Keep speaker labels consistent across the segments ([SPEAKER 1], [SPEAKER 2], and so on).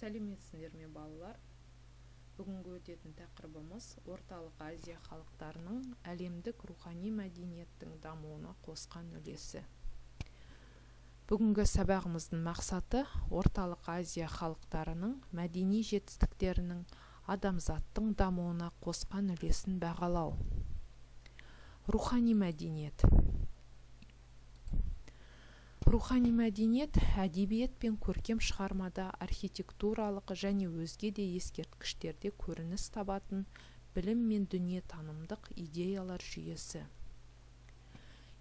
[SPEAKER 1] Сәлеметсіңдер ме балалар? Бүгінгі өтетін тақырыбымыз Орталық Азия халықтарының әлемдік рухани мәдениеттің дамуына қосқан үлесі. Бүгінгі сабағымыздың мақсаты Орталық Азия халықтарының мәдени жетістіктерінің адамзаттың дамуына қосқан үлесін бағалау. Рухани мәдениет. Рухани мәдениет әдебиет пен көркем шығармада, архитектуралық және өзге де ескерткіштерде көрініс табатын білім мен дүниетанымдық идеялар жүйесі.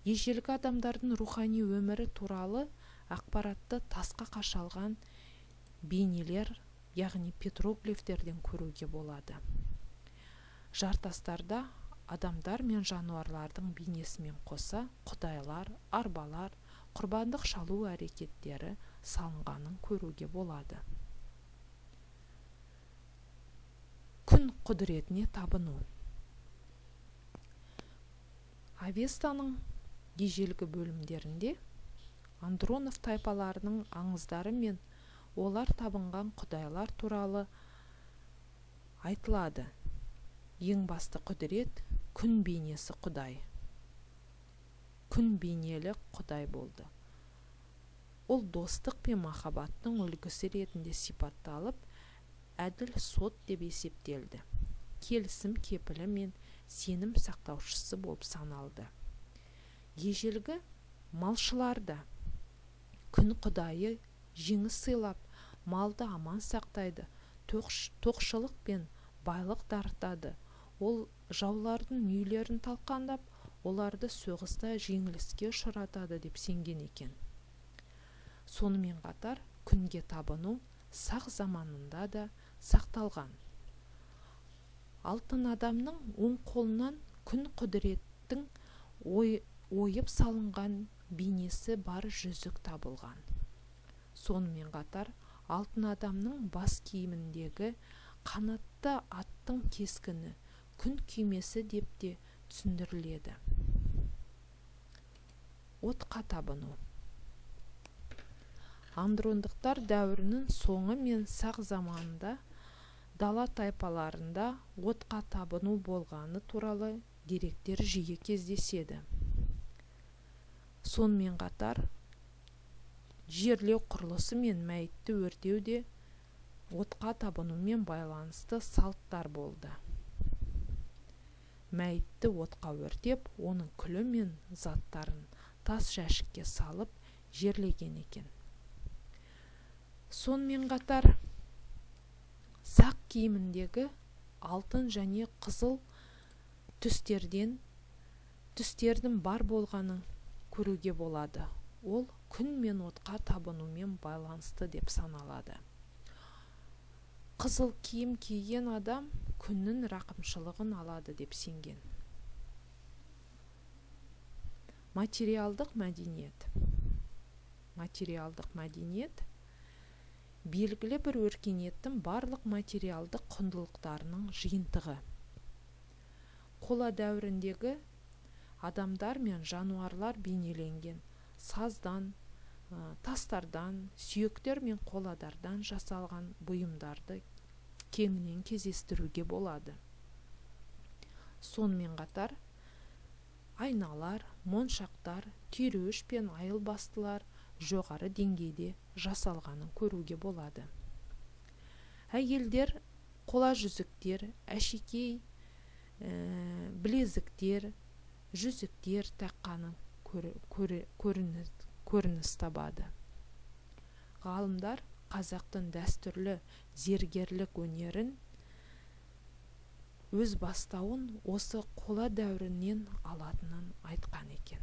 [SPEAKER 1] Ежелгі адамдардың рухани өмірі туралы ақпаратты тасқа қашалған бейнелер, яғни петроглифтерден көруге болады. Жартастарда адамдар мен жануарлардың бейнесімен қоса құдайлар, арбалар, құрбандық шалу әрекеттері салынғанын көруге болады. Күн құдіретіне табыну. Авестаның ежелгі бөлімдерінде Андронов тайпаларының аңыздары мен олар табынған құдайлар туралы айтылады. Ең басты құдірет күн бейнесі құдай. Күн бейнелі құдай болды. Ол достық пен махаббаттың үлгісі ретінде сипатталып, әділ сот деп есептелді. Келісім кепілі мен сенім сақтаушысы болып саналды. Ежелгі малшыларда күн құдайы жеңіс сыйлап, малды аман сақтайды, тоқшылық пен байлық дарытады. Ол жаулардың үйлерін талқандап, оларды соғыста жеңіліске ұшыратады деп сенген екен. Сонымен қатар күнге табыну сақ заманында да сақталған. Алтын адамның оң қолынан күн құдіреттің ойып салынған бейнесі бар жүзік табылған. Сонымен қатар алтын адамның бас киіміндегі қанатты аттың кескіні күн күймесі деп те түсіндіріледі. Отқа табыну. Андрондықтар дәуірінің соңы мен сақ заманында дала тайпаларында отқа табыну болғаны туралы деректер жиі кездеседі. Сонымен қатар жерлеу құрылысы мен мәйітті өртеуде отқа табынумен байланысты салттар болды. Мәйітті отқа өртеп, оның күлі мен заттарын тас жәшікке салып жерлеген екен. Сонымен қатар сақ киіміндегі алтын және қызыл түстердің бар болғанын көруге болады. Ол күн мен отқа табынумен байланысты деп саналады. Қызыл киім киген адам күннің рақымшылығын алады деп сенген. Материалдық мәдениет. Материалдық мәдениет белгілі бір өркениеттің барлық материалдық құндылықтарының жиынтығы. Қола дәуіріндегі адамдар мен жануарлар бейнеленген саздан, тастардан, сүйектер мен қоладардан жасалған бұйымдарды кеңінен кездестіруге болады. Сонымен қатар айналар, моншақтар, түйреуіш пен айылбастылар жоғары деңгейде жасалғанын көруге болады. Әйелдер қола жүзіктер, әшекей, білезіктер, жүзіктер таққанын көрініс табады. Ғалымдар қазақтың дәстүрлі зергерлік өнерін өз бастауын осы қола дәуірінен алатынын айтқан екен.